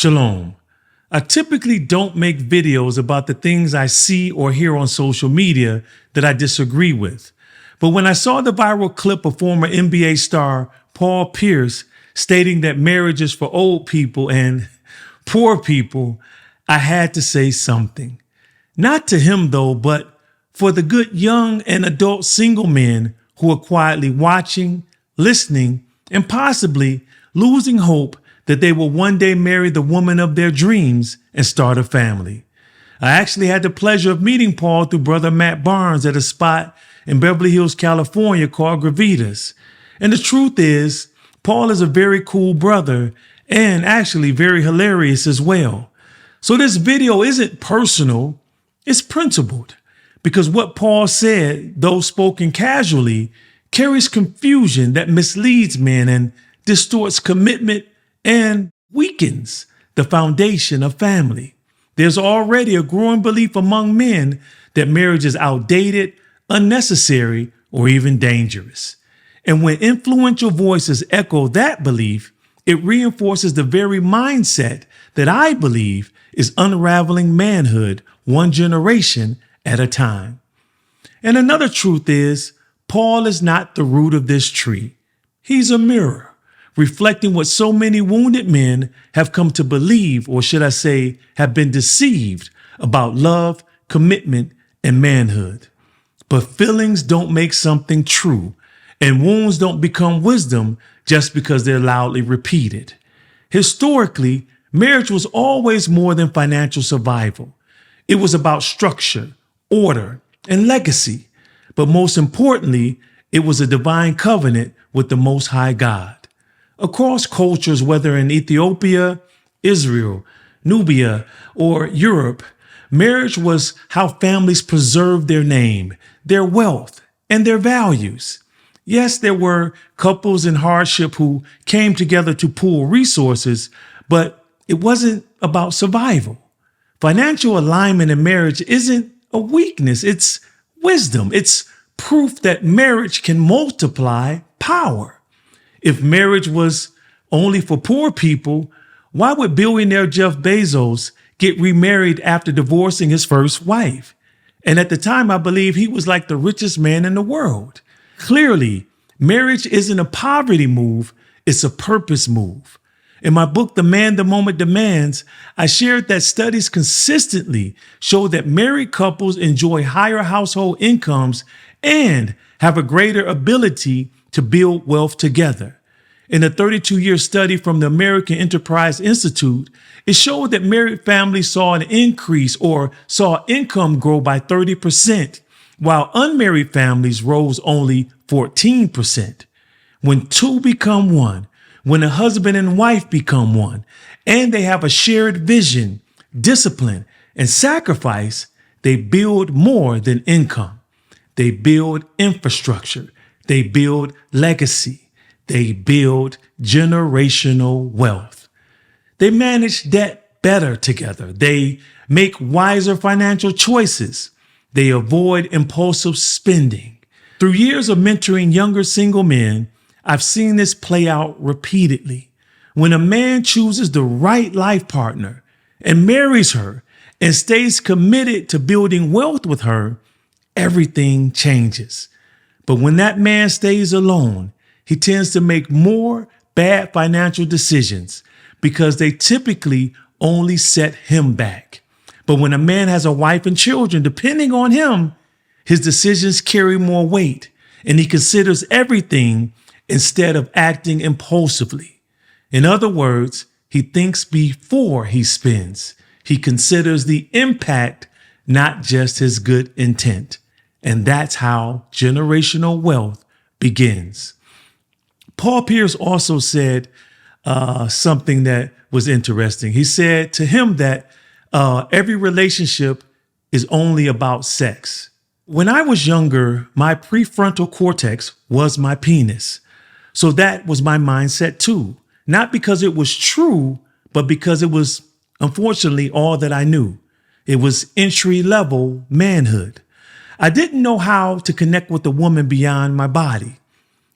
Shalom. I typically don't make videos about the things I see or hear on social media that I disagree with. But when I saw the viral clip of former NBA star Paul Pierce stating that marriage is for old people and poor people, I had to say something. Not to him though, but for the good young and adult single men who are quietly watching, listening, and possibly losing hope that they will one day marry the woman of their dreams and start a family. I actually had the pleasure of meeting Paul through brother Matt Barnes at a spot in Beverly Hills, California called Gravitas. And the truth is, Paul is a very cool brother and actually very hilarious as well. So this video isn't personal, it's principled, because what Paul said, though spoken casually, carries confusion that misleads men and distorts commitment and weakens the foundation of family. There's already a growing belief among men that marriage is outdated, unnecessary, or even dangerous. And when influential voices echo that belief, it reinforces the very mindset that I believe is unraveling manhood one generation at a time. And another truth is, Paul is not the root of this tree. He's a mirror, reflecting what so many wounded men have come to believe, or should I say, have been deceived about love, commitment, and manhood. But feelings don't make something true, and wounds don't become wisdom just because they're loudly repeated. Historically, marriage was always more than financial survival. It was about structure, order, and legacy. But most importantly, it was a divine covenant with the Most High God. Across cultures, whether in Ethiopia, Israel, Nubia, or Europe, marriage was how families preserved their name, their wealth, and their values. Yes, there were couples in hardship who came together to pool resources, but it wasn't about survival. Financial alignment in marriage isn't a weakness, it's wisdom. It's proof that marriage can multiply power. If marriage was only for poor people, why would billionaire Jeff Bezos get remarried after divorcing his first wife? And at the time, I believe he was like the richest man in the world. Clearly, marriage isn't a poverty move, it's a purpose move. In my book, The Man the Moment Demands, I shared that studies consistently show that married couples enjoy higher household incomes and have a greater ability to build wealth together. In a 32-year study from the American Enterprise Institute, it showed that married families saw an increase or saw income grow by 30%, while unmarried families rose only 14%. When two become one, when a husband and wife become one, and they have a shared vision, discipline, and sacrifice, they build more than income. They build infrastructure. They build legacy. They build generational wealth. They manage debt better together. They make wiser financial choices. They avoid impulsive spending. Through years of mentoring younger single men, I've seen this play out repeatedly. When a man chooses the right life partner and marries her and stays committed to building wealth with her, everything changes. But when that man stays alone, he tends to make more bad financial decisions because they typically only set him back. But when a man has a wife and children depending on him, his decisions carry more weight and he considers everything instead of acting impulsively. In other words, he thinks before he spends. He considers the impact, not just his good intent. And that's how generational wealth begins. Paul Pierce also said something that was interesting. He said to him that every relationship is only about sex. When I was younger, my prefrontal cortex was my penis. So that was my mindset too. Not because it was true, but because it was, unfortunately, all that I knew. It was entry-level manhood. I didn't know how to connect with a woman beyond my body.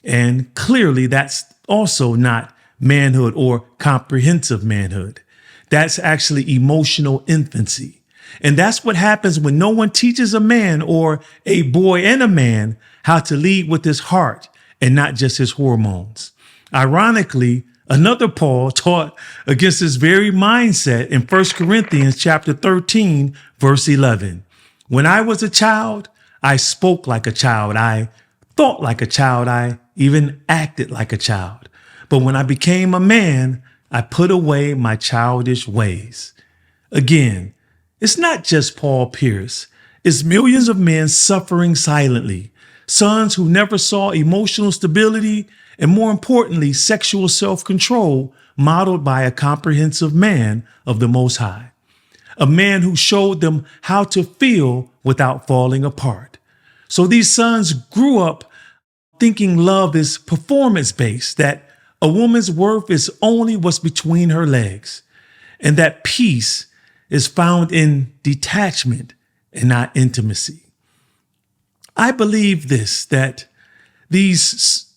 And clearly that's also not manhood or comprehensive manhood. That's actually emotional infancy. And that's what happens when no one teaches a man or a boy and a man how to lead with his heart and not just his hormones. Ironically, another Paul taught against this very mindset in 1 Corinthians chapter 13, verse 11. When I was a child, I spoke like a child. I thought like a child. I even acted like a child. But when I became a man, I put away my childish ways. Again, it's not just Paul Pierce. It's millions of men suffering silently, sons who never saw emotional stability and, more importantly, sexual self-control modeled by a comprehensive man of the Most High, a man who showed them how to feel without falling apart. So these sons grew up thinking love is performance-based, that a woman's worth is only what's between her legs, and that peace is found in detachment and not intimacy. I believe this, that these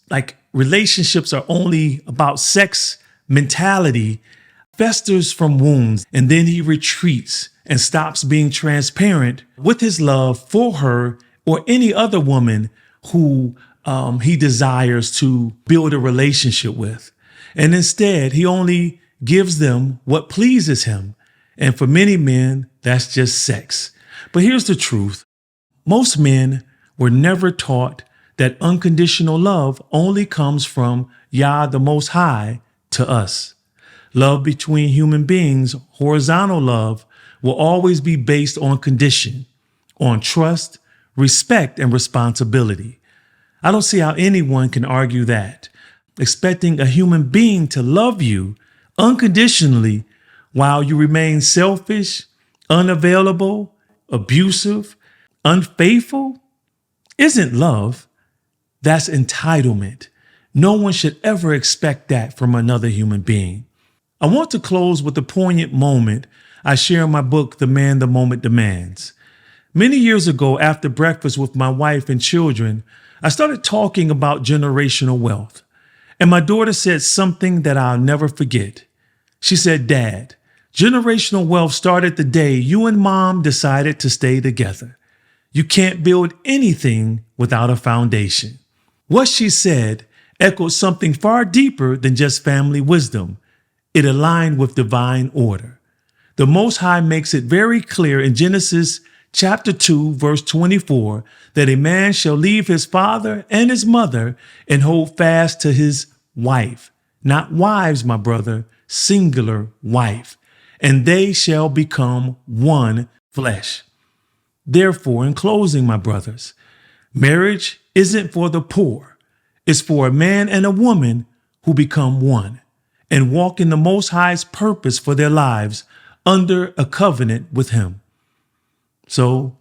relationships are only about sex mentality festers from wounds, and then he retreats and stops being transparent with his love for her or any other woman who he desires to build a relationship with. And instead, he only gives them what pleases him. And for many men, that's just sex. But here's the truth. Most men were never taught that unconditional love only comes from Yah, the Most High, to us. Love between human beings, horizontal love, will always be based on condition, on trust, respect, and responsibility. I don't see how anyone can argue that. Expecting a human being to love you unconditionally while you remain selfish, unavailable, abusive, unfaithful isn't love. That's entitlement. No one should ever expect that from another human being. I want to close with a poignant moment I share in my book, The Man the Moment Demands. Many years ago, after breakfast with my wife and children, I started talking about generational wealth. And my daughter said something that I'll never forget. She said, "Dad, generational wealth started the day you and Mom decided to stay together. You can't build anything without a foundation." What she said echoed something far deeper than just family wisdom. It aligned with divine order. The Most High makes it very clear in Genesis chapter 2, verse 24, that a man shall leave his father and his mother and hold fast to his wife, not wives, my brother, singular wife, and they shall become one flesh. Therefore, in closing, my brothers, marriage isn't for the poor. It's for a man and a woman who become one and walk in the Most High's purpose for their lives under a covenant with him. So,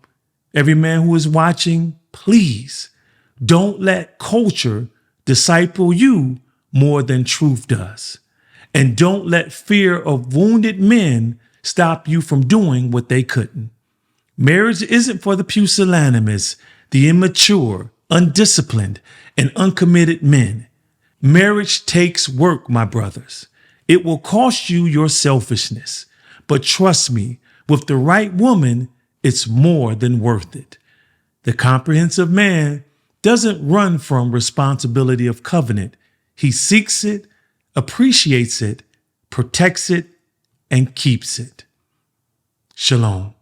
every man who is watching, please don't let culture disciple you more than truth does. And don't let fear of wounded men stop you from doing what they couldn't. Marriage isn't for the pusillanimous, the immature, undisciplined, and uncommitted men. Marriage takes work, my brothers. It will cost you your selfishness. But trust me, with the right woman, it's more than worth it. The comprehensive man doesn't run from responsibility of covenant. He seeks it, appreciates it, protects it, and keeps it. Shalom.